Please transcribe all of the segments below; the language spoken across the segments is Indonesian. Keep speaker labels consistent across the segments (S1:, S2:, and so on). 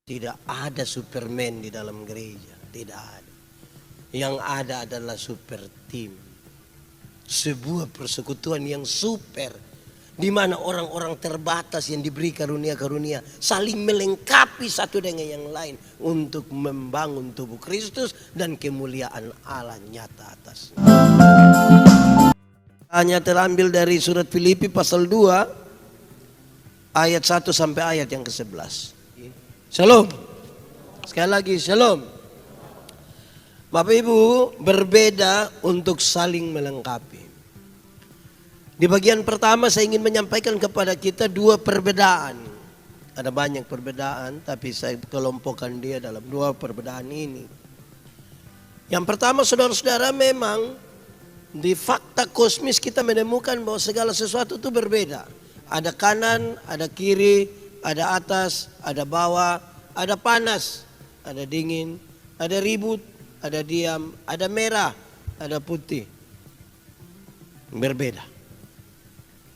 S1: Tidak ada Superman di dalam gereja, tidak ada. Yang ada adalah super team. Sebuah persekutuan yang super, di mana orang-orang terbatas yang diberi karunia-karunia saling melengkapi satu dengan yang lain untuk membangun tubuh Kristus dan kemuliaan Allah nyata atasnya. Hanya terambil dari surat Filipi pasal 2 ayat 1 sampai ayat yang ke-11. Shalom. Sekali lagi shalom. Bapak Ibu, berbeda untuk saling melengkapi. Di bagian pertama saya ingin menyampaikan kepada kita dua perbedaan. Ada banyak perbedaan, tapi saya kelompokkan dia dalam dua perbedaan ini. Yang pertama, saudara-saudara, memang di fakta kosmis kita menemukan bahwa segala sesuatu itu berbeda. Ada kanan, ada kiri, ada atas, ada bawah, ada panas, ada dingin, ada ribut, ada diam, ada merah, ada putih. Berbeda.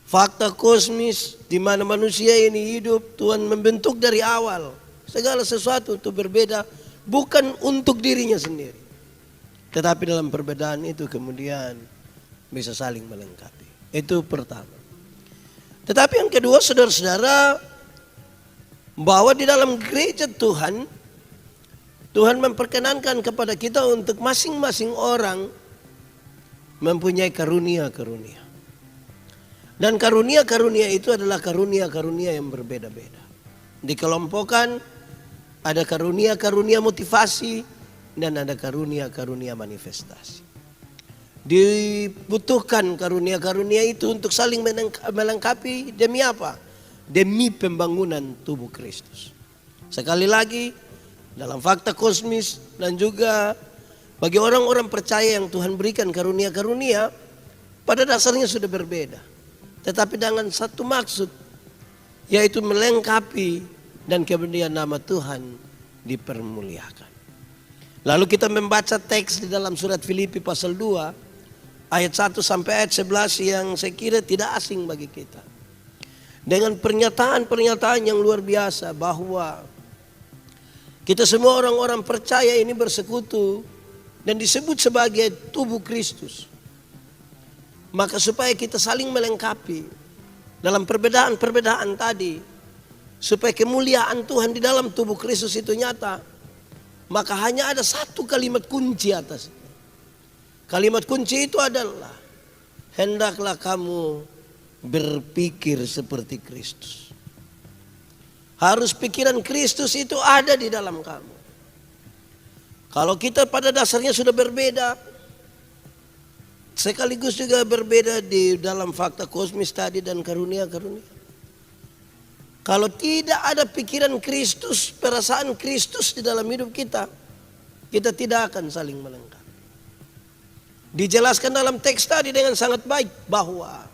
S1: Fakta kosmis di mana manusia ini hidup, Tuhan membentuk dari awal. Segala sesuatu itu berbeda, bukan untuk dirinya sendiri. Tetapi dalam perbedaan itu kemudian bisa saling melengkapi. Itu pertama. Tetapi yang kedua, saudara-saudara, bahwa di dalam gereja Tuhan memperkenankan kepada kita untuk masing-masing orang mempunyai karunia-karunia. Dan karunia-karunia itu adalah karunia-karunia yang berbeda-beda. Dikelompokkan, ada karunia-karunia motivasi dan ada karunia-karunia manifestasi. Dibutuhkan karunia-karunia itu untuk saling melengkapi demi apa? Demi pembangunan tubuh Kristus. Sekali lagi, dalam fakta kosmis dan juga bagi orang-orang percaya yang Tuhan berikan karunia-karunia, pada dasarnya sudah berbeda. Tetapi dengan satu maksud, yaitu melengkapi dan kemudian nama Tuhan dipermuliakan. Lalu kita membaca teks di dalam surat Filipi pasal 2 ayat 1 sampai ayat 11 yang saya kira tidak asing bagi kita. Dengan pernyataan-pernyataan yang luar biasa bahwa kita semua orang-orang percaya ini bersekutu dan disebut sebagai tubuh Kristus. Maka supaya kita saling melengkapi dalam perbedaan-perbedaan tadi, supaya kemuliaan Tuhan di dalam tubuh Kristus itu nyata, maka hanya ada satu kalimat kunci atas. Kalimat kunci itu adalah, hendaklah kamu berpikir seperti Kristus. Harus pikiran Kristus itu ada di dalam kamu. Kalau kita pada dasarnya sudah berbeda, sekaligus juga berbeda di dalam fakta kosmis tadi dan karunia-karunia. Kalau tidak ada pikiran Kristus, perasaan Kristus di dalam hidup kita, kita tidak akan saling melengkapi. Dijelaskan dalam teks tadi dengan sangat baik bahwa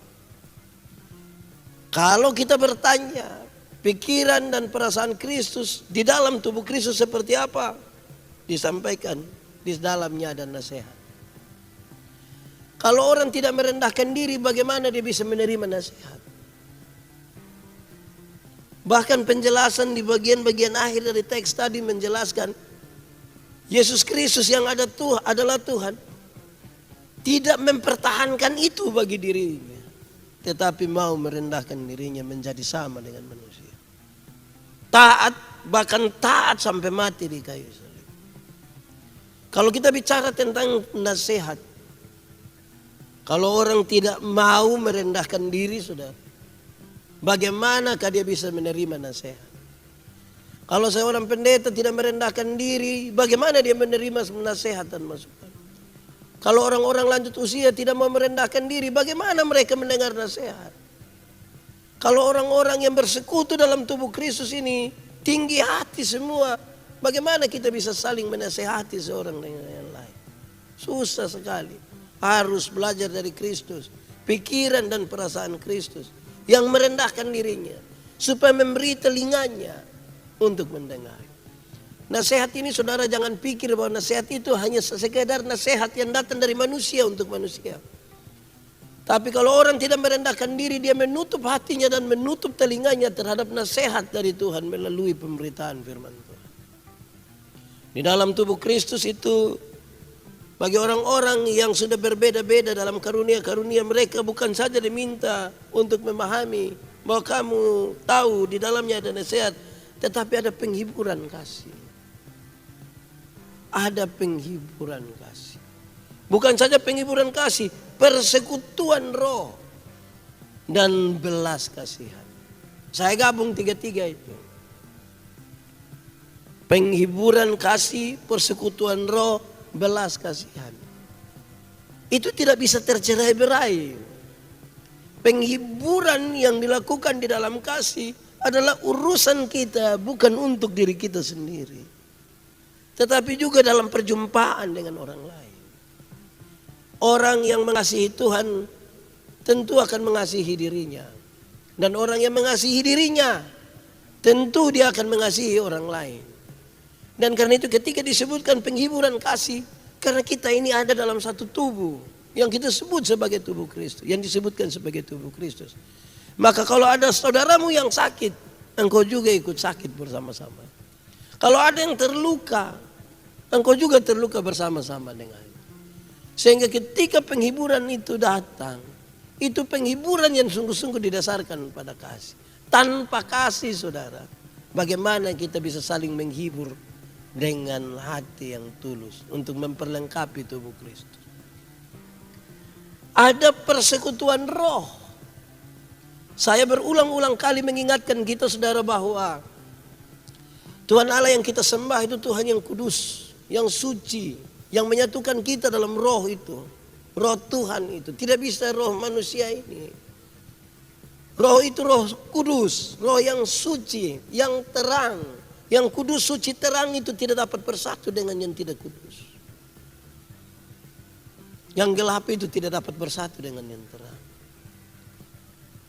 S1: kalau kita bertanya pikiran dan perasaan Kristus di dalam tubuh Kristus seperti apa, disampaikan di dalamnya ada nasihat. Kalau orang tidak merendahkan diri, bagaimana dia bisa menerima nasihat? Bahkan penjelasan di bagian-bagian akhir dari teks tadi menjelaskan Yesus Kristus yang adalah Tuhan tidak mempertahankan itu bagi dirinya, tetapi mau merendahkan dirinya menjadi sama dengan manusia. Taat, bahkan taat sampai mati di kayu salib. Kalau kita bicara tentang nasihat, kalau orang tidak mau merendahkan diri, saudara, bagaimanakah dia bisa menerima nasihat? Kalau seorang pendeta tidak merendahkan diri, bagaimana dia menerima nasihat dan masukan? Kalau orang-orang lanjut usia tidak mau merendahkan diri, bagaimana mereka mendengar nasihat? Kalau orang-orang yang bersekutu dalam tubuh Kristus ini tinggi hati semua, bagaimana kita bisa saling menasehati seorang dengan yang lain? Susah sekali. Harus belajar dari Kristus, pikiran dan perasaan Kristus yang merendahkan dirinya supaya memberi telinganya untuk mendengar. Nasihat ini, saudara, jangan pikir bahwa nasihat itu hanya sekedar nasihat yang datang dari manusia untuk manusia. Tapi kalau orang tidak merendahkan diri, dia menutup hatinya dan menutup telinganya terhadap nasihat dari Tuhan melalui pemberitaan firman Tuhan. Di dalam tubuh Kristus itu bagi orang-orang yang sudah berbeda-beda dalam karunia-karunia mereka bukan saja diminta untuk memahami bahwa kamu tahu di dalamnya ada nasihat, tetapi ada penghiburan kasih. Ada penghiburan kasih. Bukan saja penghiburan kasih, persekutuan roh dan belas kasihan. Saya gabung tiga-tiga itu. Penghiburan kasih, persekutuan roh, belas kasihan. Itu tidak bisa tercerai-berai. Penghiburan yang dilakukan di dalam kasih adalah urusan kita, bukan untuk diri kita sendiri. Tetapi juga dalam perjumpaan dengan orang lain. Orang yang mengasihi Tuhan tentu akan mengasihi dirinya. Dan orang yang mengasihi dirinya tentu dia akan mengasihi orang lain. Dan karena itu ketika disebutkan penghiburan kasih, karena kita ini ada dalam satu tubuh yang kita sebut sebagai tubuh Kristus, yang disebutkan sebagai tubuh Kristus. Maka kalau ada saudaramu yang sakit, engkau juga ikut sakit bersama-sama. Kalau ada yang terluka, engkau juga terluka bersama-sama dengannya. Sehingga ketika penghiburan itu datang, itu penghiburan yang sungguh-sungguh didasarkan pada kasih. Tanpa kasih saudara, bagaimana kita bisa saling menghibur dengan hati yang tulus untuk memperlengkapi tubuh Kristus. Ada persekutuan roh. Saya berulang-ulang kali mengingatkan kita saudara bahwa Tuhan Allah yang kita sembah itu Tuhan yang kudus, yang suci, yang menyatukan kita dalam roh itu. Roh Tuhan itu. Tidak bisa roh manusia ini. Roh itu roh kudus, roh yang suci, yang terang. Yang kudus, suci, terang itu tidak dapat bersatu dengan yang tidak kudus. Yang gelap itu tidak dapat bersatu dengan yang terang.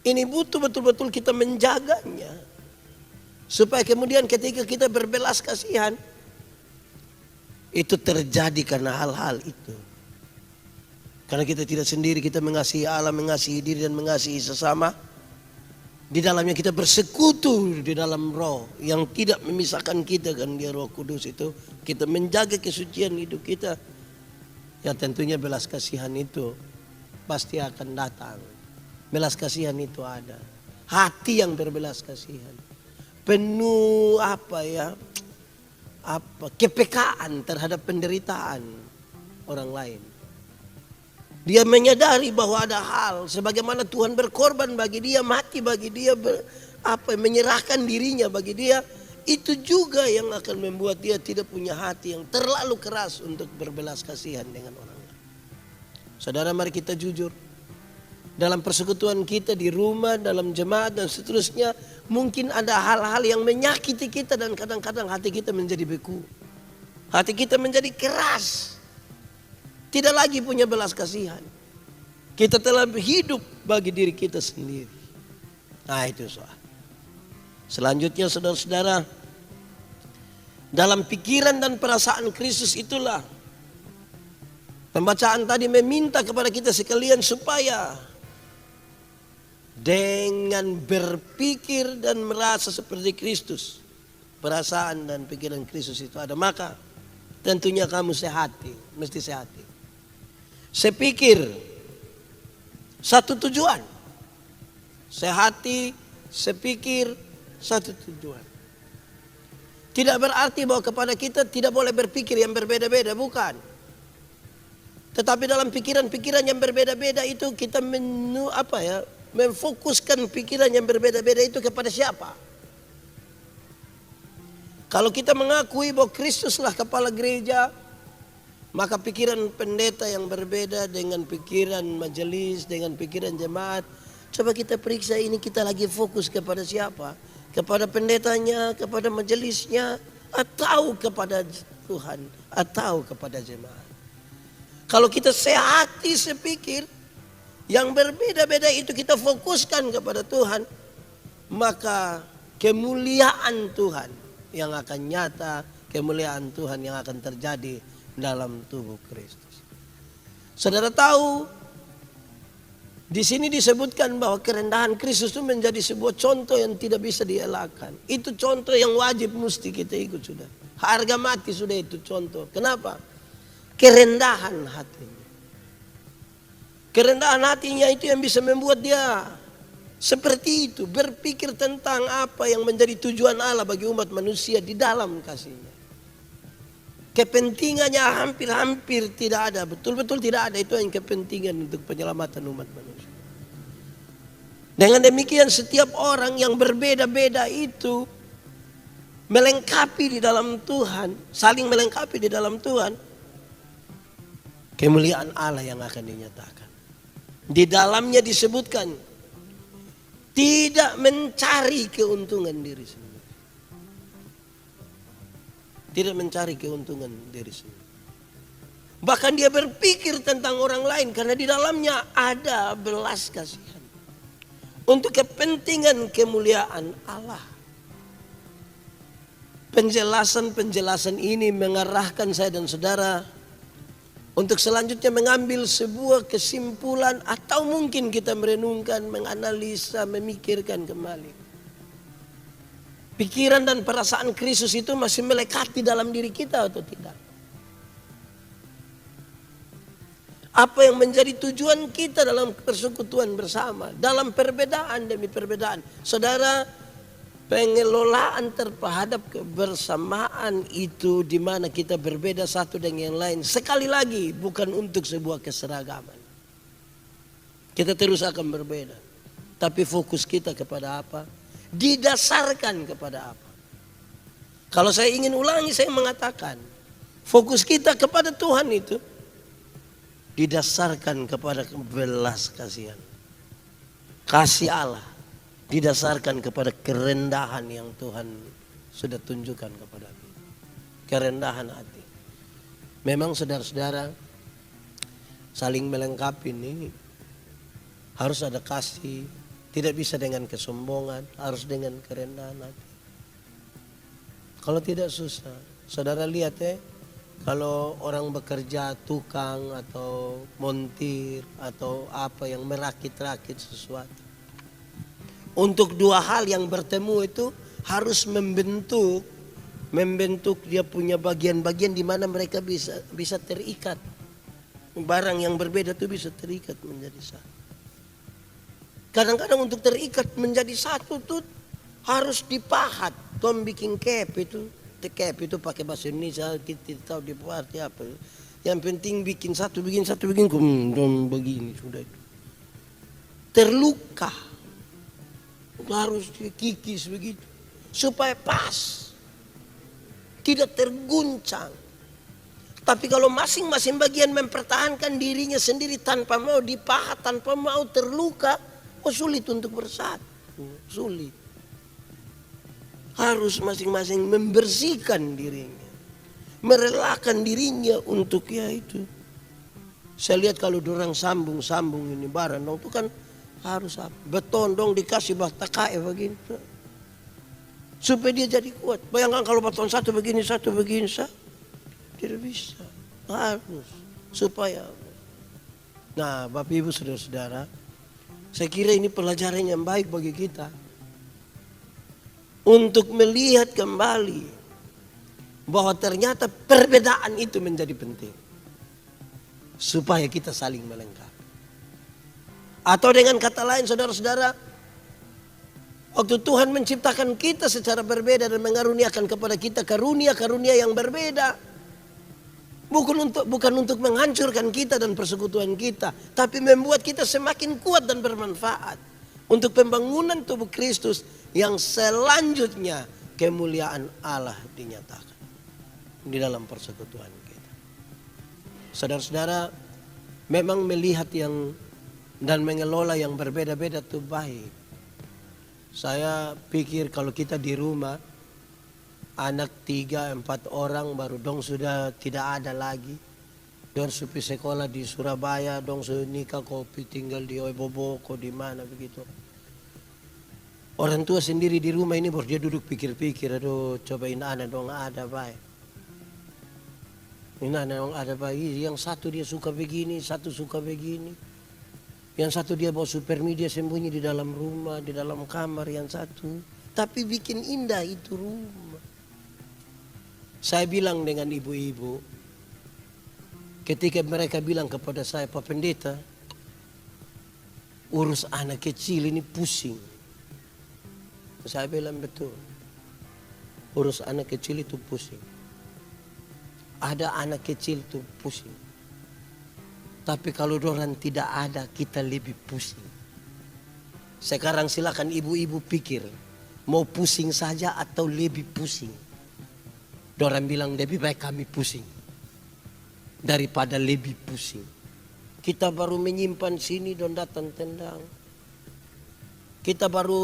S1: Ini butuh betul-betul kita menjaganya. Supaya kemudian ketika kita berbelas kasihan, itu terjadi karena hal-hal itu. Karena kita tidak sendiri, kita mengasihi Allah, mengasihi diri dan mengasihi sesama. Di dalamnya kita bersekutu di dalam roh yang tidak memisahkan kita kan dia Roh Kudus itu. Kita menjaga kesucian hidup kita. Ya tentunya belas kasihan itu pasti akan datang. Belas kasihan itu ada. Hati yang berbelas kasihan. Penuh kepekaan terhadap penderitaan orang lain. Dia menyadari bahwa ada hal sebagaimana Tuhan berkorban bagi dia, mati bagi dia, menyerahkan dirinya bagi dia. Itu juga yang akan membuat dia tidak punya hati yang terlalu keras untuk berbelas kasihan dengan orang lain. Saudara, mari kita jujur. Dalam persekutuan kita di rumah, dalam jemaat dan seterusnya, mungkin ada hal-hal yang menyakiti kita dan kadang-kadang hati kita menjadi beku. Hati kita menjadi keras. Tidak lagi punya belas kasihan. Kita telah hidup bagi diri kita sendiri. Nah itu soal. Selanjutnya saudara-saudara, dalam pikiran dan perasaan Kristus itulah pembacaan tadi meminta kepada kita sekalian supaya dengan berpikir dan merasa seperti Kristus, perasaan dan pikiran Kristus itu ada, maka tentunya kamu sehati, mesti sehati. Sepikir satu tujuan. Sehati, sepikir satu tujuan. Tidak berarti bahwa kepada kita tidak boleh berpikir yang berbeda-beda, bukan. Tetapi dalam pikiran-pikiran yang berbeda-beda itu kita memfokuskan pikiran yang berbeda-beda itu kepada siapa? Kalau kita mengakui bahwa Kristuslah kepala gereja, maka pikiran pendeta yang berbeda dengan pikiran majelis, dengan pikiran jemaat. Coba kita periksa ini kita lagi fokus kepada siapa? Kepada pendetanya, kepada majelisnya, atau kepada Tuhan, atau kepada jemaat. Kalau kita sehati sepikir, yang berbeda-beda itu kita fokuskan kepada Tuhan, maka kemuliaan Tuhan yang akan nyata, kemuliaan Tuhan yang akan terjadi dalam tubuh Kristus. Saudara tahu Di sini disebutkan bahwa kerendahan Kristus itu menjadi sebuah contoh yang tidak bisa dielakkan. Itu contoh yang wajib mesti kita ikut sudah. Harga mati sudah itu contoh. Kenapa? Kerendahan hatinya. Kerendahan hatinya itu yang bisa membuat dia seperti itu. Berpikir tentang apa yang menjadi tujuan Allah bagi umat manusia di dalam kasihnya. Kepentingannya hampir-hampir tidak ada. Betul-betul tidak ada. Itu yang kepentingan untuk penyelamatan umat manusia. Dengan demikian setiap orang yang berbeda-beda itu melengkapi di dalam Tuhan. Saling melengkapi di dalam Tuhan. Kemuliaan Allah yang akan dinyatakan. Di dalamnya disebutkan. Tidak mencari keuntungan diri sendiri. Tidak mencari keuntungan diri sendiri. Bahkan dia berpikir tentang orang lain. Karena di dalamnya ada belas kasihan. Untuk kepentingan kemuliaan Allah. Penjelasan-penjelasan ini mengarahkan saya dan saudara. Untuk selanjutnya mengambil sebuah kesimpulan. Atau mungkin kita merenungkan, menganalisa, memikirkan kembali. Pikiran dan perasaan Kristus itu masih melekat di dalam diri kita atau tidak? Apa yang menjadi tujuan kita dalam persekutuan bersama? Dalam perbedaan demi perbedaan. Saudara, pengelolaan terhadap kebersamaan itu di mana kita berbeda satu dengan yang lain. Sekali lagi bukan untuk sebuah keseragaman. Kita terus akan berbeda. Tapi fokus kita kepada apa? Didasarkan kepada apa? Kalau saya ingin ulangi, saya mengatakan fokus kita kepada Tuhan itu didasarkan kepada belas kasihan. Kasih Allah didasarkan kepada kerendahan yang Tuhan sudah tunjukkan kepada kita. Kerendahan hati. Memang saudara-saudara saling melengkapi ini harus ada kasih. Tidak bisa dengan kesombongan, harus dengan kerendahan hati. Kalau tidak susah. Saudara lihat kalau orang bekerja tukang atau montir atau apa yang merakit-rakit sesuatu. Untuk dua hal yang bertemu itu harus membentuk dia punya bagian-bagian di mana mereka bisa terikat. Barang yang berbeda itu bisa terikat menjadi satu. Kadang-kadang untuk terikat menjadi satu tuh harus dipahat. Tom bikin cap itu pakai bahasa Indonesia kita tahu di arti apa. Yang penting bikin satu begini begini sudah itu. Terluka harus dikikis begitu supaya pas, tidak terguncang. Tapi kalau masing-masing bagian mempertahankan dirinya sendiri tanpa mau dipahat, tanpa mau terluka, sulit untuk bersatu, sulit. Harus masing-masing membersihkan dirinya, merelakan dirinya untuk itu. Saya lihat kalau orang sambung ini barang, itu kan harus apa? Beton dong dikasih bata kae begini, supaya dia jadi kuat. Bayangkan kalau beton satu begini, tidak bisa. Harus supaya. Nah, Bapak Ibu saudara-saudara. Saya kira ini pelajaran yang baik bagi kita. Untuk melihat kembali bahwa ternyata perbedaan itu menjadi penting. Supaya kita saling melengkapi. Atau dengan kata lain saudara-saudara, waktu Tuhan menciptakan kita secara berbeda dan mengaruniakan kepada kita karunia-karunia yang berbeda. Bukan untuk menghancurkan kita dan persekutuan kita, tapi membuat kita semakin kuat dan bermanfaat untuk pembangunan tubuh Kristus yang selanjutnya kemuliaan Allah dinyatakan di dalam persekutuan kita. Saudara-saudara, memang melihat dan mengelola yang berbeda-beda itu baik. Saya pikir kalau kita di rumah anak 3-4 orang baru dong sudah tidak ada lagi. Dong supi sekolah di Surabaya, dong sudah nikah kopi tinggal di Oiboboko di mana begitu. Orang tua sendiri di rumah ini baru dia duduk pikir-pikir, aduh cobain anak dong ada baik. Ini anak dong ada baik, yang satu dia suka begini, satu suka begini. Yang satu dia bawa super media sembunyi di dalam rumah, di dalam kamar yang satu. Tapi bikin indah itu rumah. Saya bilang dengan ibu-ibu, ketika mereka bilang kepada saya, Pak Pendeta, urus anak kecil ini pusing. Saya bilang betul. Urus anak kecil itu pusing. Ada anak kecil itu pusing. Tapi kalau orang tidak ada, kita lebih pusing. Sekarang silakan ibu-ibu pikir, mau pusing saja atau lebih pusing. Orang bilang lebih baik kami pusing daripada lebih pusing. Kita baru menyimpan sini dan datang tendang. Kita baru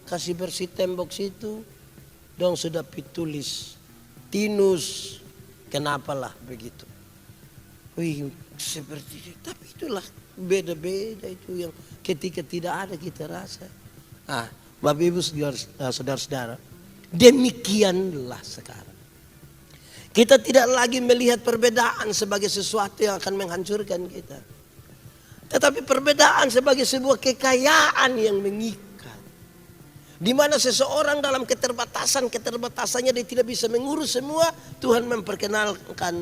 S1: kasih bersih tembok situ, dong sudah pitulis tinus, kenapalah begitu. Wih, seperti itu. Tapi itulah beda-beda itu yang ketika tidak ada kita rasa. Bapak Ibu saudara-saudara, demikianlah sekarang. Kita tidak lagi melihat perbedaan sebagai sesuatu yang akan menghancurkan kita. Tetapi perbedaan sebagai sebuah kekayaan yang mengikat. Di mana seseorang dalam keterbatasannya dia tidak bisa mengurus semua. Tuhan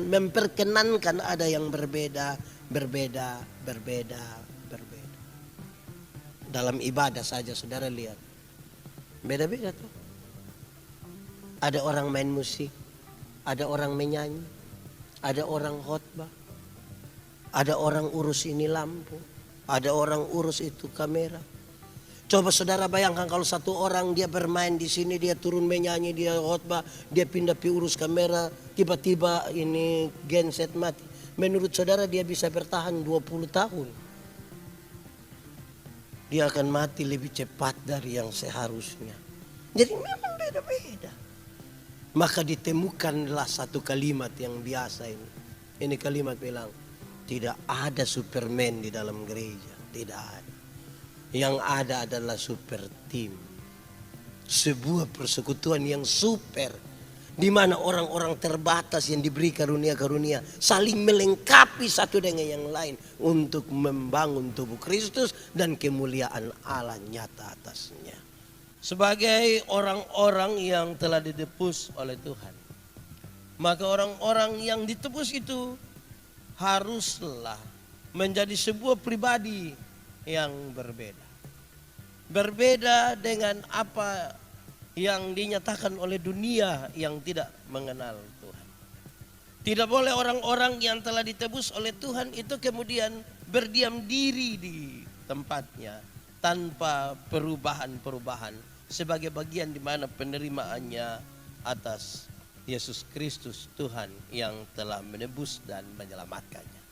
S1: memperkenankan ada yang berbeda. Dalam ibadah saja saudara lihat. Beda-beda tuh. Ada orang main musik. Ada orang menyanyi. Ada orang khotbah. Ada orang urus ini lampu. Ada orang urus itu kamera. Coba saudara bayangkan kalau satu orang dia bermain di sini, dia turun menyanyi, dia khotbah, dia pindah urus kamera, tiba-tiba ini genset mati. Menurut saudara dia bisa bertahan 20 tahun. Dia akan mati lebih cepat dari yang seharusnya. Jadi memang beda-beda. Maka ditemukanlah satu kalimat yang biasa ini. Ini kalimat bilang, tidak ada Superman di dalam gereja. Tidak ada. Yang ada adalah super team. Sebuah persekutuan yang super. Di mana orang-orang terbatas yang diberi karunia-karunia saling melengkapi satu dengan yang lain. Untuk membangun tubuh Kristus dan kemuliaan Allah nyata atasnya. Sebagai orang-orang yang telah ditebus oleh Tuhan. Maka orang-orang yang ditebus itu haruslah menjadi sebuah pribadi yang berbeda. Berbeda dengan apa yang dinyatakan oleh dunia yang tidak mengenal Tuhan. Tidak boleh orang-orang yang telah ditebus oleh Tuhan itu kemudian berdiam diri di tempatnya tanpa perubahan-perubahan sebagai bagian di mana penerimaannya atas Yesus Kristus Tuhan yang telah menebus dan menyelamatkannya.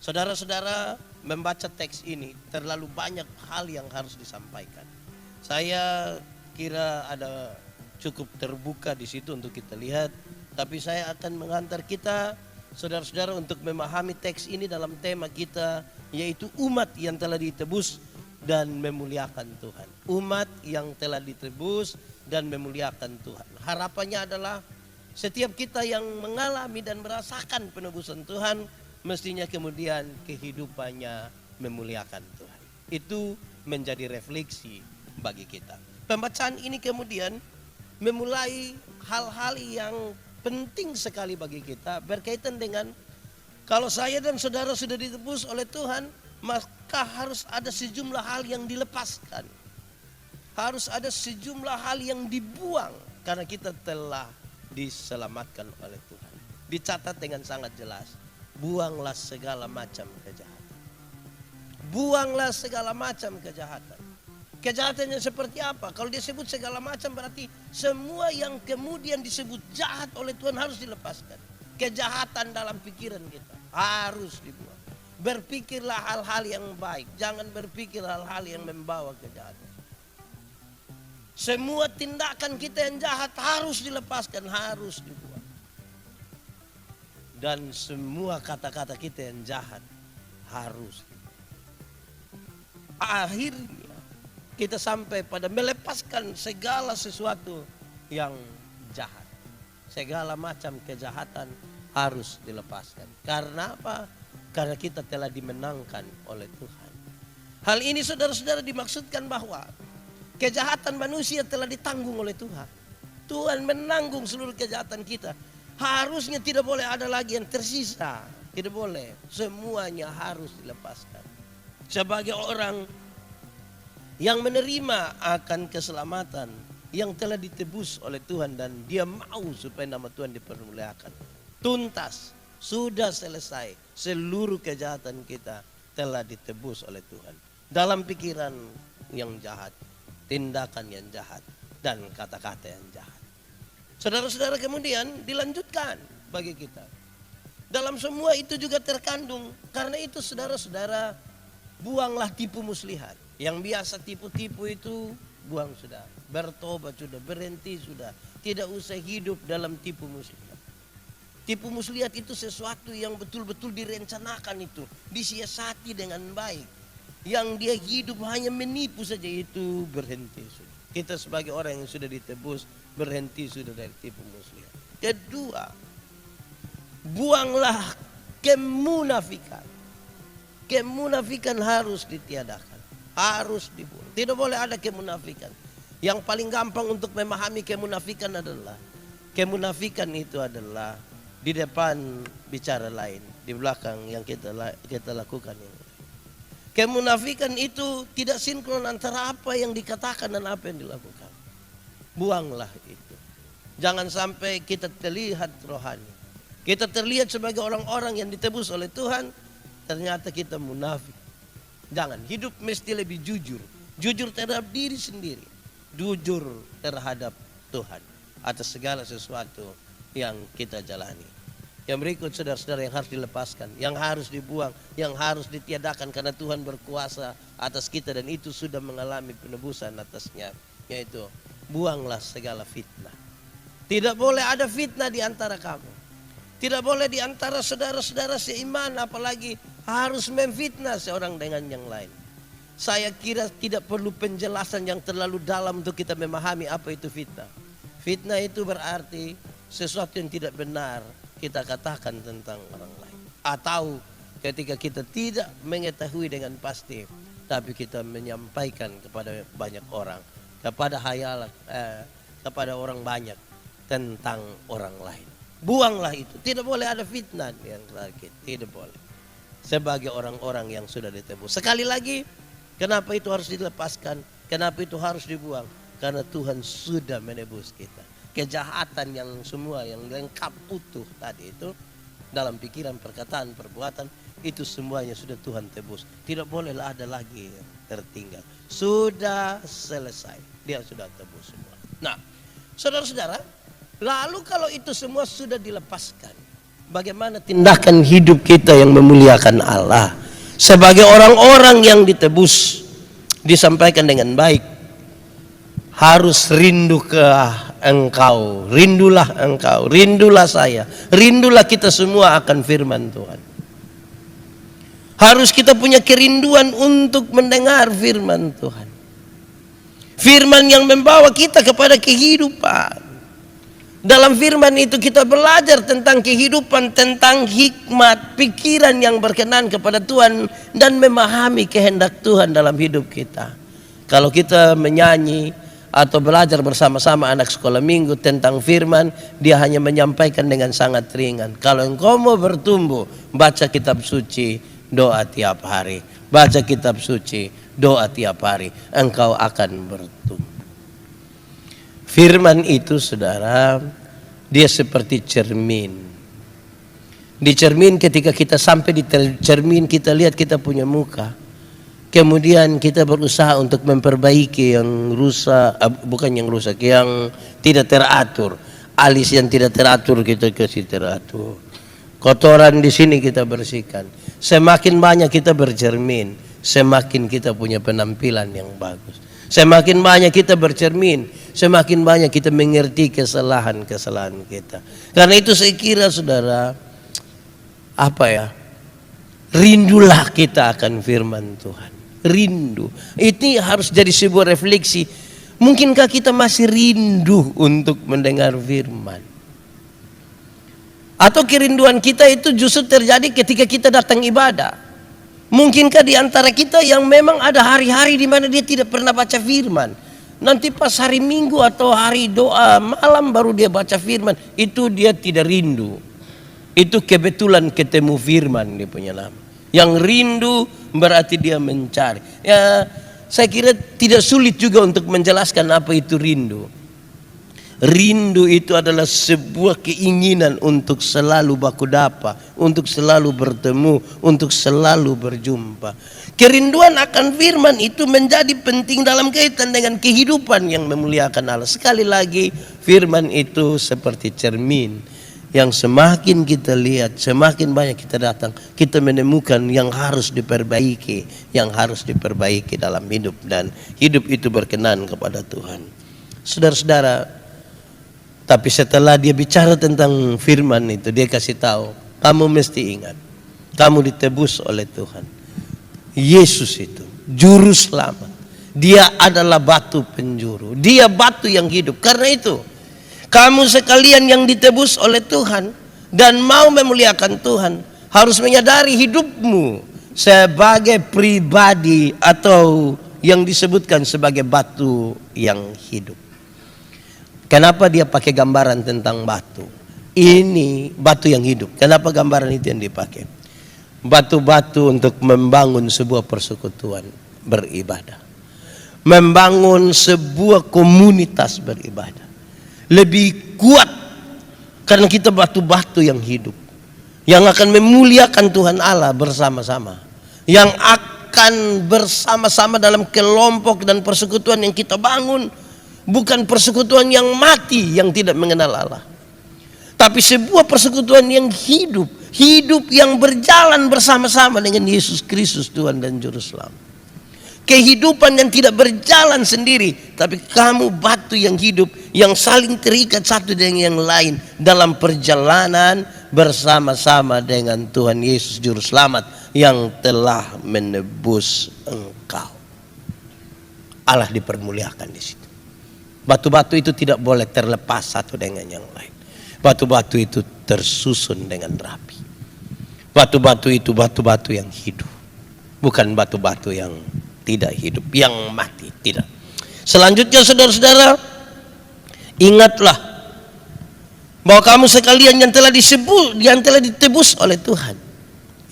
S1: Saudara-saudara, membaca teks ini terlalu banyak hal yang harus disampaikan. Saya kira ada cukup terbuka di situ untuk kita lihat, tapi saya akan mengantar kita saudara-saudara untuk memahami teks ini dalam tema kita, yaitu umat yang telah ditebus dan memuliakan Tuhan. Umat yang telah ditebus dan memuliakan Tuhan. Harapannya adalah setiap kita yang mengalami dan merasakan penebusan Tuhan, mestinya kemudian kehidupannya memuliakan Tuhan. Itu menjadi refleksi bagi kita. Pembacaan ini kemudian memulai hal-hal yang penting sekali bagi kita berkaitan dengan kalau saya dan saudara sudah ditebus oleh Tuhan, maka harus ada sejumlah hal yang dilepaskan. Harus ada sejumlah hal yang dibuang karena kita telah diselamatkan oleh Tuhan. Dicatat dengan sangat jelas. Buanglah segala macam kejahatan. Buanglah segala macam kejahatan. Kejahatannya seperti apa? Kalau disebut segala macam berarti semua yang kemudian disebut jahat oleh Tuhan harus dilepaskan. Kejahatan dalam pikiran kita harus dibuang. Berpikirlah hal-hal yang baik. Jangan berpikir hal-hal yang membawa kejahatan. Semua tindakan kita yang jahat harus dilepaskan, harus dibuang. Dan semua kata-kata kita yang jahat harus dibuang. Akhirnya kita sampai pada melepaskan segala sesuatu yang jahat. Segala macam kejahatan harus dilepaskan. Karena apa? Karena kita telah dimenangkan oleh Tuhan. Hal ini saudara-saudara dimaksudkan bahwa kejahatan manusia telah ditanggung oleh Tuhan. Tuhan menanggung seluruh kejahatan kita. Harusnya tidak boleh ada lagi yang tersisa. Tidak boleh. Semuanya harus dilepaskan. Sebagai orang yang menerima akan keselamatan yang telah ditebus oleh Tuhan dan dia mau supaya nama Tuhan dipermuliakan. Tuntas, sudah selesai. Seluruh kejahatan kita telah ditebus oleh Tuhan. Dalam pikiran yang jahat, tindakan yang jahat, dan kata-kata yang jahat. Saudara-saudara, kemudian dilanjutkan bagi kita. Dalam semua itu juga terkandung. Karena itu saudara-saudara, buanglah tipu muslihat. Yang biasa tipu-tipu itu buang sudah. Bertobat sudah, berhenti sudah. Tidak usah hidup dalam tipu muslihat. Tipu muslihat itu sesuatu yang betul-betul direncanakan itu. Disiasati dengan baik. Yang dia hidup hanya menipu saja, itu berhenti sudah. Kita sebagai orang yang sudah ditebus, berhenti sudah dari tipu muslihat. Kedua, buanglah kemunafikan. Kemunafikan harus ditiadakan. Harus dibuang. Tidak boleh ada kemunafikan. Yang paling gampang untuk memahami kemunafikan adalah, kemunafikan itu adalah di depan bicara lain, di belakang yang kita lakukan yang lain. Kemunafikan itu tidak sinkron antara apa yang dikatakan dan apa yang dilakukan. Buanglah itu. Jangan sampai kita terlihat rohani. Kita terlihat sebagai orang-orang yang ditebus oleh Tuhan, ternyata kita munafik. Jangan, hidup mesti lebih jujur. Jujur terhadap diri sendiri. Jujur terhadap Tuhan atas segala sesuatu yang kita jalani. Yang berikut saudara-saudara yang harus dilepaskan, yang harus dibuang, yang harus ditiadakan karena Tuhan berkuasa atas kita dan itu sudah mengalami penebusan atasnya. Yaitu buanglah segala fitnah. Tidak boleh ada fitnah di antara kamu. Tidak boleh di antara saudara-saudara seiman, apalagi harus memfitnah seorang dengan yang lain. Saya kira tidak perlu penjelasan yang terlalu dalam untuk kita memahami apa itu fitnah. Fitnah itu berarti sesuatu yang tidak benar kita katakan tentang orang lain. Atau ketika kita tidak mengetahui dengan pasti, tapi kita menyampaikan kepada banyak orang, kepada kepada orang banyak tentang orang lain. Buanglah itu. Tidak boleh ada fitnah yang terakhir. Tidak boleh. Sebagai orang-orang yang sudah ditebus. Sekali lagi, kenapa itu harus dilepaskan? Kenapa itu harus dibuang? Karena Tuhan sudah menebus kita. Kejahatan yang semua yang lengkap utuh tadi itu dalam pikiran, perkataan, perbuatan itu semuanya sudah Tuhan tebus. Tidak bolehlah ada lagi yang tertinggal. Sudah selesai. Dia sudah tebus semua. Nah, saudara-saudara, lalu kalau itu semua sudah dilepaskan, bagaimana tindakan hidup kita yang memuliakan Allah? Sebagai orang-orang yang ditebus, disampaikan dengan baik. Harus rindu ke engkau, rindulah engkau, rindulah saya, rindulah kita semua akan firman Tuhan. Harus kita punya kerinduan untuk mendengar firman Tuhan. Firman yang membawa kita kepada kehidupan. Dalam firman itu kita belajar tentang kehidupan, tentang hikmat, pikiran yang berkenan kepada Tuhan dan memahami kehendak Tuhan dalam hidup kita. Kalau kita menyanyi atau belajar bersama-sama anak sekolah minggu tentang firman, dia hanya menyampaikan dengan sangat ringan. Kalau engkau mau bertumbuh, baca kitab suci, doa tiap hari. Baca kitab suci, doa tiap hari, engkau akan bertumbuh. Firman itu saudara, dia seperti cermin. Di cermin, ketika kita sampai di cermin, kita lihat kita punya muka. Kemudian kita berusaha untuk memperbaiki yang rusak, bukan yang rusak, yang tidak teratur. Alis yang tidak teratur kita kasih teratur. Kotoran di sini kita bersihkan. Semakin banyak kita bercermin, semakin kita punya penampilan yang bagus. Semakin banyak kita bercermin, semakin banyak kita mengerti kesalahan-kesalahan kita. Karena itu saya kira saudara, rindulah kita akan firman Tuhan. Rindu. Ini harus jadi sebuah refleksi. Mungkinkah kita masih rindu untuk mendengar firman? Atau kerinduan kita itu justru terjadi ketika kita datang ibadah. Mungkinkah di antara kita yang memang ada hari-hari di mana dia tidak pernah baca firman? Nanti pas hari Minggu atau hari doa malam baru dia baca firman. Itu dia tidak rindu. Itu kebetulan ketemu firman dia punya nama. Yang rindu berarti dia mencari. Ya, saya kira tidak sulit juga untuk menjelaskan apa itu rindu. Rindu itu adalah sebuah keinginan untuk selalu bakudapa, untuk selalu bertemu, untuk selalu berjumpa. Kerinduan akan firman itu menjadi penting dalam kaitan dengan kehidupan yang memuliakan Allah. Sekali lagi, firman itu seperti cermin yang semakin kita lihat, semakin banyak kita datang, kita menemukan yang harus diperbaiki, dalam hidup, dan hidup itu berkenan kepada Tuhan. Saudara-saudara, tapi setelah dia bicara tentang firman itu, dia kasih tahu, kamu mesti ingat, kamu ditebus oleh Tuhan. Yesus itu juru selamat. Dia adalah batu penjuru. Dia batu yang hidup. Karena itu, kamu sekalian yang ditebus oleh Tuhan dan mau memuliakan Tuhan, harus menyadari hidupmu sebagai pribadi atau yang disebutkan sebagai batu yang hidup. Kenapa dia pakai gambaran tentang batu? Ini batu yang hidup. Kenapa gambaran itu yang dipakai? Batu-batu untuk membangun sebuah persekutuan beribadah. Membangun sebuah komunitas beribadah. Lebih kuat karena kita batu-batu yang hidup. Yang akan memuliakan Tuhan Allah bersama-sama. Yang akan bersama-sama dalam kelompok dan persekutuan yang kita bangun. Bukan persekutuan yang mati, yang tidak mengenal Allah, tapi sebuah persekutuan yang hidup, hidup yang berjalan bersama-sama dengan Yesus Kristus Tuhan dan Juru Selamat. Kehidupan yang tidak berjalan sendiri, tapi kamu batu yang hidup, yang saling terikat satu dengan yang lain dalam perjalanan bersama-sama dengan Tuhan Yesus Juru Selamat yang telah menebus engkau. Allah dipermuliakan di situ. Batu-batu itu tidak boleh terlepas satu dengan yang lain. Batu-batu itu tersusun dengan rapi. Batu-batu itu batu-batu yang hidup. Bukan batu-batu yang tidak hidup, yang mati, tidak. Selanjutnya saudara-saudara, ingatlah bahwa kamu sekalian yang telah disebut, yang telah ditebus oleh Tuhan,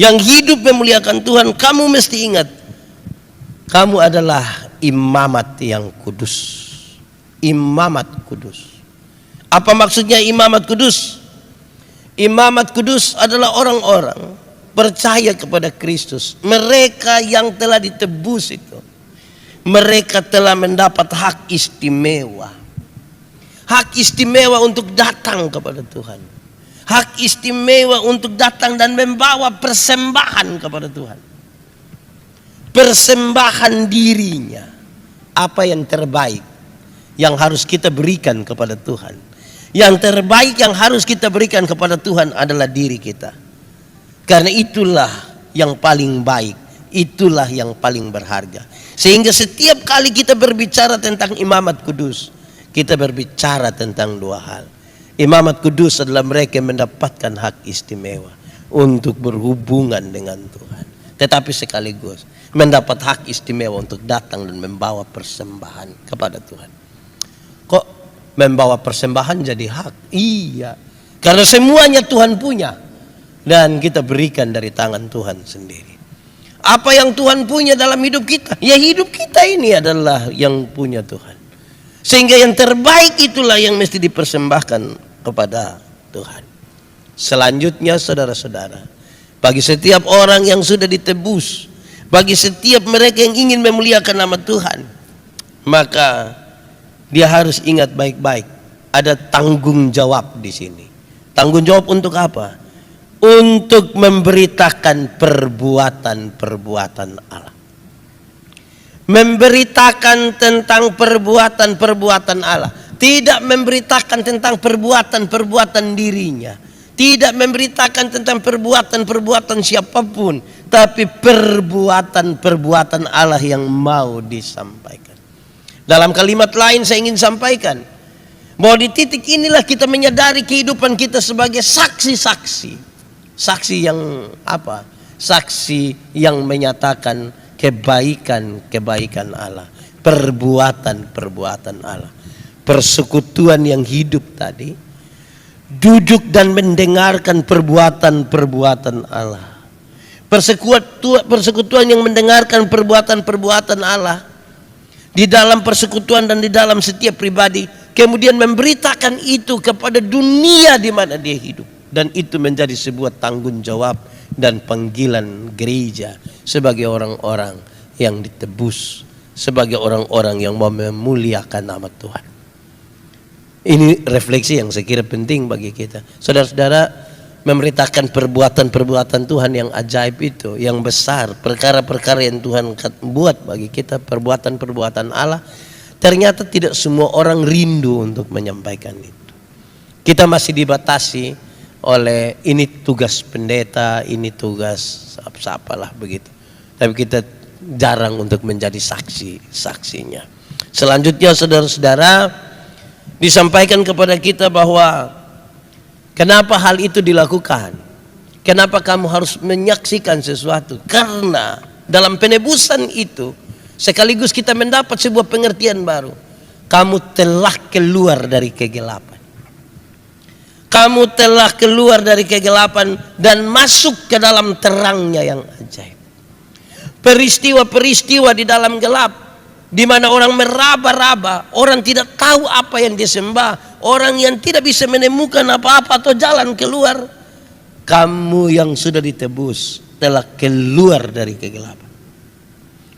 S1: yang hidup memuliakan Tuhan, kamu mesti ingat, kamu adalah imamat yang kudus. Imamat kudus. Apa maksudnya imamat kudus? Imamat kudus adalah orang-orang percaya kepada Kristus. Mereka yang telah ditebus itu, mereka telah mendapat hak istimewa. Hak istimewa untuk datang kepada Tuhan. Hak istimewa untuk datang dan membawa persembahan kepada Tuhan. Persembahan dirinya. Apa yang terbaik yang harus kita berikan kepada Tuhan. Yang terbaik yang harus kita berikan kepada Tuhan adalah diri kita. Karena itulah yang paling baik, itulah yang paling berharga. Sehingga setiap kali kita berbicara tentang imamat kudus, kita berbicara tentang dua hal. Imamat kudus adalah mereka yang mendapatkan hak istimewa untuk berhubungan dengan Tuhan, tetapi sekaligus mendapat hak istimewa untuk datang dan membawa persembahan kepada Tuhan. Kok membawa persembahan jadi hak? Iya, karena semuanya Tuhan punya dan kita berikan dari tangan Tuhan sendiri. Apa yang Tuhan punya dalam hidup kita? Ya hidup kita ini adalah yang punya Tuhan. Sehingga yang terbaik itulah yang mesti dipersembahkan kepada Tuhan. Selanjutnya saudara-saudara, bagi setiap orang yang sudah ditebus, bagi setiap mereka yang ingin memuliakan nama Tuhan, maka dia harus ingat baik-baik, ada tanggung jawab di sini. Tanggung jawab untuk apa? Untuk memberitakan perbuatan-perbuatan Allah. Memberitakan tentang perbuatan-perbuatan Allah. Tidak memberitakan tentang perbuatan-perbuatan dirinya. Tidak memberitakan tentang perbuatan-perbuatan siapapun. Tapi perbuatan-perbuatan Allah yang mau disampaikan. Dalam kalimat lain saya ingin sampaikan bahwa di titik inilah kita menyadari kehidupan kita sebagai saksi-saksi. Saksi yang apa? saksi yang menyatakan kebaikan-kebaikan Allah, perbuatan-perbuatan Allah. Persekutuan yang hidup tadi, duduk dan mendengarkan perbuatan-perbuatan Allah. Persekutuan yang mendengarkan perbuatan-perbuatan Allah di dalam persekutuan dan di dalam setiap pribadi, kemudian memberitakan itu kepada dunia di mana dia hidup, dan itu menjadi sebuah tanggung jawab dan panggilan gereja sebagai orang-orang yang ditebus, sebagai orang-orang yang mau memuliakan nama Tuhan. Ini refleksi yang saya kira penting bagi kita. Saudara-saudara, memberitakan perbuatan-perbuatan Tuhan yang ajaib itu, yang besar, perkara-perkara yang Tuhan buat bagi kita, perbuatan-perbuatan Allah, ternyata tidak semua orang rindu untuk menyampaikan itu. Kita masih dibatasi oleh ini tugas pendeta, ini tugas apalah begitu. Tapi kita jarang untuk menjadi saksinya. Selanjutnya saudara-saudara, disampaikan kepada kita bahwa kenapa hal itu dilakukan? Kenapa kamu harus menyaksikan sesuatu? Karena dalam penebusan itu sekaligus kita mendapat sebuah pengertian baru. Kamu telah keluar dari kegelapan. Kamu telah keluar dari kegelapan dan masuk ke dalam terangnya yang ajaib. Peristiwa-peristiwa di dalam gelap, di mana orang meraba-raba, orang tidak tahu apa yang disembah, orang yang tidak bisa menemukan apa-apa atau jalan keluar. Kamu yang sudah ditebus telah keluar dari kegelapan,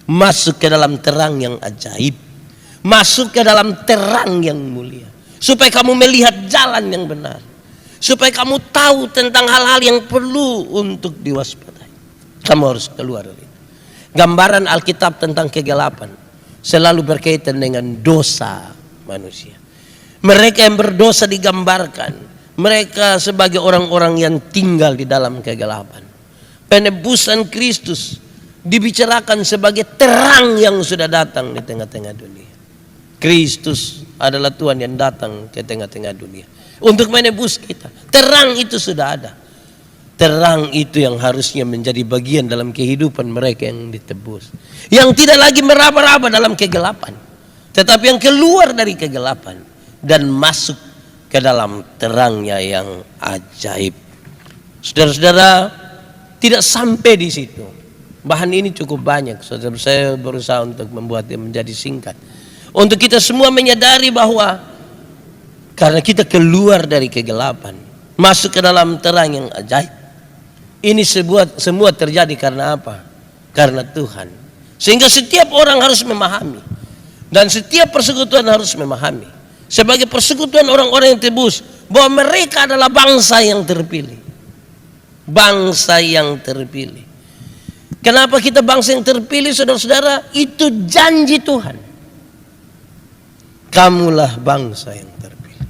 S1: masuk ke dalam terang yang ajaib, masuk ke dalam terang yang mulia, supaya kamu melihat jalan yang benar, supaya kamu tahu tentang hal-hal yang perlu untuk diwaspadai. Kamu harus keluar dari itu. Gambaran Alkitab tentang kegelapan selalu berkaitan dengan dosa manusia. Mereka yang berdosa digambarkan, mereka sebagai orang-orang yang tinggal di dalam kegelapan. Penebusan Kristus dibicarakan sebagai terang yang sudah datang di tengah-tengah dunia. Kristus adalah Tuhan yang datang ke tengah-tengah dunia untuk menebus kita. Terang itu sudah ada. Terang itu yang harusnya menjadi bagian dalam kehidupan mereka yang ditebus, yang tidak lagi meraba-raba dalam kegelapan, tetapi yang keluar dari kegelapan dan masuk ke dalam terangnya yang ajaib. Saudara-saudara, tidak sampai di situ. Bahan ini cukup banyak. Saudara, saya berusaha untuk membuatnya menjadi singkat, untuk kita semua menyadari bahwa karena kita keluar dari kegelapan, masuk ke dalam terang yang ajaib. Ini semua terjadi karena apa? Karena Tuhan. Sehingga setiap orang harus memahami, dan setiap persekutuan harus memahami, sebagai persekutuan orang-orang yang tebus, bahwa mereka adalah bangsa yang terpilih. Bangsa yang terpilih. Kenapa kita bangsa yang terpilih, saudara-saudara? Itu janji Tuhan. Kamulah bangsa yang terpilih.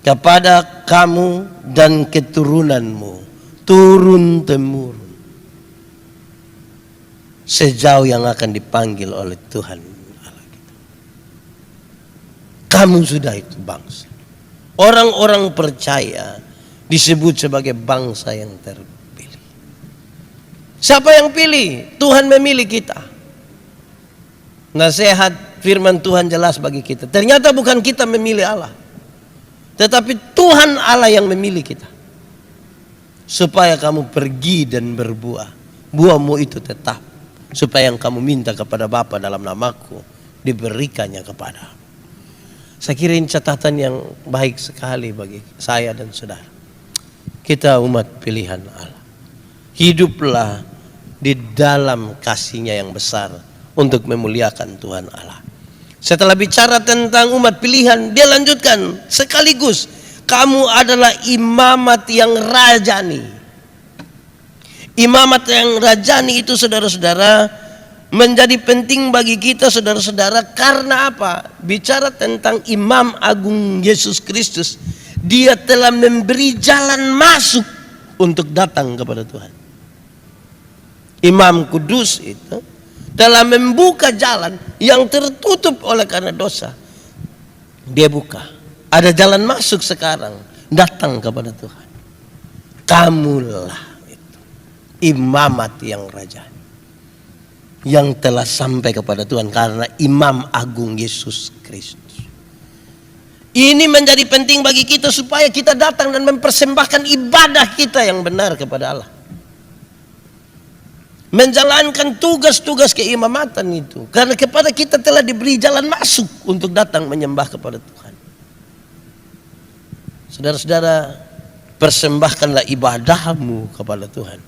S1: Kepada kamu dan keturunanmu turun temurun, sejauh yang akan dipanggil oleh Tuhan Allah kita. Kamu sudah itu bangsa. Orang-orang percaya disebut sebagai bangsa yang terpilih. Siapa yang pilih? Tuhan memilih kita. Nasihat firman Tuhan jelas bagi kita. Ternyata bukan kita memilih Allah, tetapi Tuhan Allah yang memilih kita, supaya kamu pergi dan berbuah. Buahmu itu tetap, supaya yang kamu minta kepada Bapa dalam namaku diberikannya kepada. Saya kira ini catatan yang baik sekali bagi saya dan saudara. Kita umat pilihan Allah, hiduplah di dalam kasih-Nya yang besar untuk memuliakan Tuhan Allah. Setelah bicara tentang umat pilihan, dia lanjutkan sekaligus, kamu adalah imamat yang rajani. Imamat yang rajani itu, saudara-saudara, menjadi penting bagi kita, saudara-saudara, karena apa? Bicara tentang Imam Agung Yesus Kristus, dia telah memberi jalan masuk untuk datang kepada Tuhan. Imam Kudus itu telah membuka jalan yang tertutup oleh karena dosa. Dia buka. Ada jalan masuk sekarang, datang kepada Tuhan. Kamulah itu. imamat yang rajani, yang telah sampai kepada Tuhan karena Imam Agung Yesus Kristus. Ini menjadi penting bagi kita supaya kita datang dan mempersembahkan ibadah kita yang benar kepada Allah. Menjalankan tugas-tugas keimamatan itu. Karena kepada kita telah diberi jalan masuk untuk datang menyembah kepada Tuhan. Saudara-saudara, persembahkanlah ibadahmu kepada Tuhan.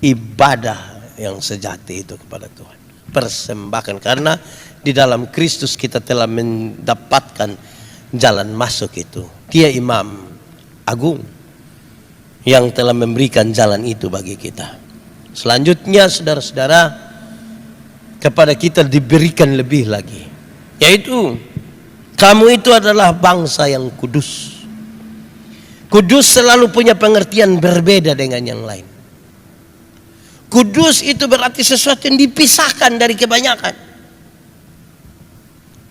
S1: Ibadah yang sejati itu kepada Tuhan. Persembahkan, karena di dalam Kristus kita telah mendapatkan jalan masuk itu. Dia Imam Agung yang telah memberikan jalan itu bagi kita. Selanjutnya saudara-saudara, kepada kita diberikan lebih lagi, yaitu kamu itu adalah bangsa yang kudus. Kudus selalu punya pengertian berbeda dengan yang lain. Kudus itu berarti sesuatu yang dipisahkan dari kebanyakan.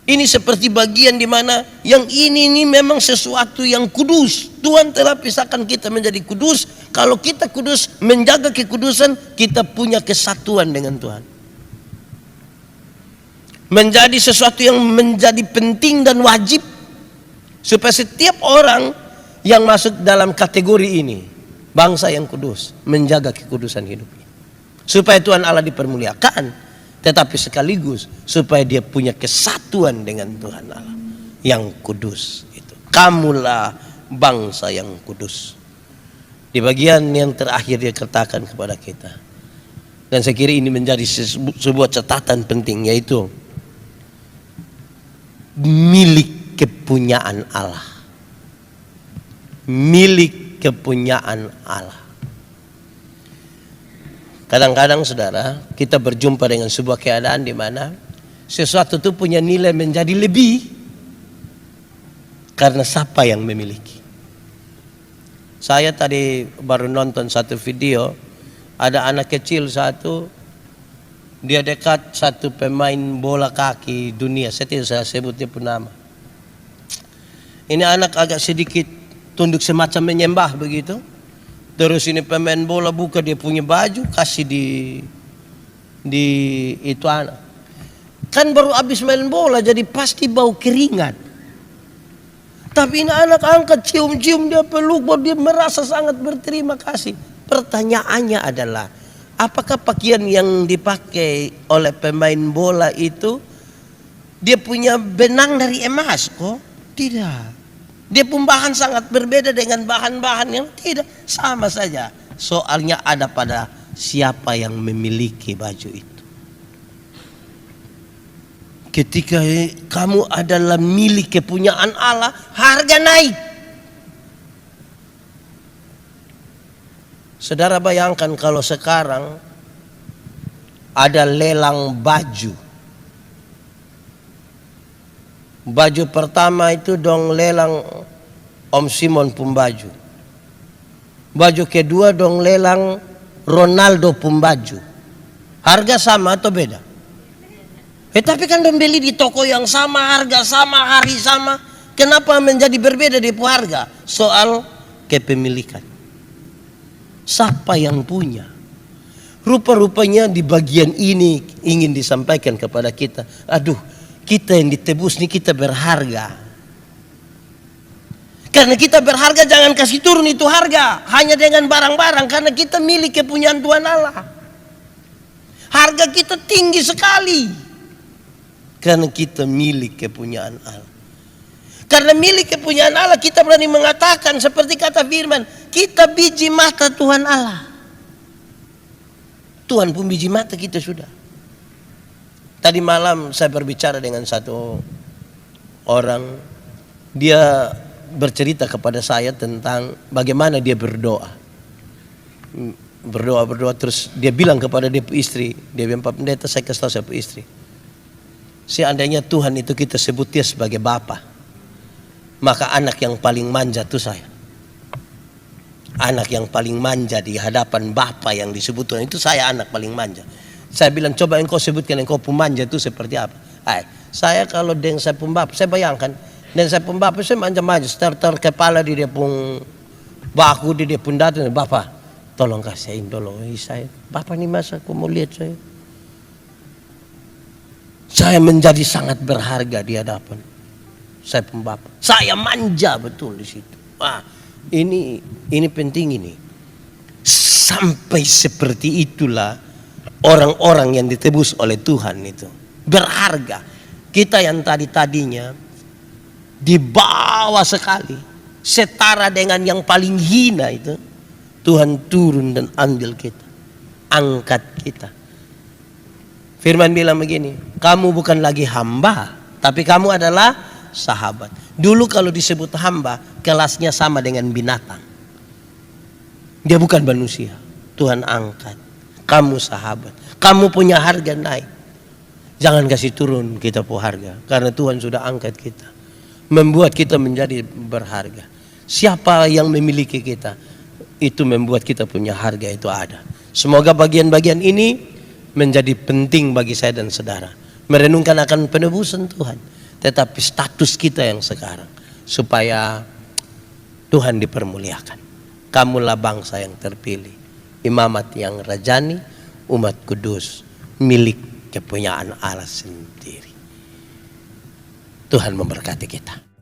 S1: Ini seperti bagian di mana yang ini memang sesuatu yang kudus. Tuhan telah pisahkan kita menjadi kudus. Kalau kita kudus, menjaga kekudusan, kita punya kesatuan dengan Tuhan. Menjadi sesuatu yang menjadi penting dan wajib supaya setiap orang yang masuk dalam kategori ini, bangsa yang kudus, menjaga kekudusan hidupnya. Supaya Tuhan Allah dipermuliakan, tetapi sekaligus supaya dia punya kesatuan dengan Tuhan Allah yang kudus itu. Kamulah bangsa yang kudus. Di bagian yang terakhir dia katakan kepada kita, dan saya kira ini menjadi sebuah catatan penting, yaitu milik kepunyaan Allah. Milik kepunyaan Allah. Kadang-kadang saudara, kita berjumpa dengan sebuah keadaan di mana sesuatu itu punya nilai menjadi lebih karena siapa yang memiliki. Saya tadi baru nonton satu video, ada anak kecil satu, dia dekat satu pemain bola kaki dunia, saya tidak saya sebut dia pun nama. Ini anak agak sedikit tunduk semacam menyembah begitu. Terus ini pemain bola buka dia punya baju, kasih di itu anak. Kan baru habis main bola jadi pasti bau keringat. Tapi ini anak angkat cium-cium, dia peluk, dia merasa sangat berterima kasih. Pertanyaannya adalah, apakah pakaian yang dipakai oleh pemain bola itu dia punya benang dari emas? Oh, tidak. Dia pun bahan sangat berbeda dengan bahan-bahan yang tidak, sama saja. Soalnya ada pada siapa yang memiliki baju itu. Ketika kamu adalah milik kepunyaan Allah, harga naik. Saudara bayangkan kalau sekarang ada lelang baju. Baju pertama itu dong lelang Om Simon pun baju. Baju kedua dong lelang Ronaldo pun baju. Harga sama atau beda? Tapi kan dong beli di toko yang sama, harga sama, hari sama. Kenapa menjadi berbeda di harga? Soal kepemilikan. Siapa yang punya? Rupa-rupanya di bagian ini ingin disampaikan kepada kita. Aduh, kita yang ditebus nih, kita berharga. Karena kita berharga, jangan kasih turun itu harga hanya dengan barang-barang, karena kita milik kepunyaan Tuhan Allah. Harga kita tinggi sekali karena kita milik kepunyaan Allah. Karena milik kepunyaan Allah, kita berani mengatakan seperti kata firman, kita biji mata Tuhan Allah. Tuhan pun biji mata kita sudah. Tadi malam saya berbicara dengan satu orang, dia bercerita kepada saya tentang bagaimana dia berdoa. Berdoa terus dia bilang kepada dia istri, dia bilang, Pak Pendeta, saya kasih tahu saya istri, seandainya Tuhan itu kita sebut dia sebagai Bapa, maka anak yang paling manja itu saya. Anak yang paling manja di hadapan Bapa yang disebut Tuhan itu saya, anak paling manja. Saya bilang, coba engkau sebutkan engkau pemanja itu seperti apa. Saya kalau dengan saya pembapa, saya bayangkan, dan saya pembapa saya manja-manja, start kepala di dia pun baku, di dia pun datu, Bapak, Tolong kasihin tolong saya. Bapak ini masa aku mau lihat saya. Saya menjadi sangat berharga di hadapan saya pembapak. Saya manja betul di situ. Wah, ini penting ini. Sampai seperti itulah orang-orang yang ditebus oleh Tuhan itu. Berharga. Kita yang tadinya di bawah sekali, setara dengan yang paling hina itu, Tuhan turun dan ambil kita, angkat kita. Firman bilang begini, kamu bukan lagi hamba, tapi kamu adalah sahabat. Dulu kalau disebut hamba, kelasnya sama dengan binatang. Dia bukan manusia. Tuhan angkat. Kamu sahabat. Kamu punya harga naik. Jangan kasih turun kita punya harga. Karena Tuhan sudah angkat kita. Membuat kita menjadi berharga. Siapa yang memiliki kita, itu membuat kita punya harga itu ada. Semoga bagian-bagian ini menjadi penting bagi saya dan saudara. Merenungkan akan penebusan Tuhan. Tetapi status kita yang sekarang. Supaya Tuhan dipermuliakan. Kamulah bangsa yang terpilih. Imamat yang rajani. Umat kudus. Milik kepunyaan Allah sendiri. Tuhan memberkati kita.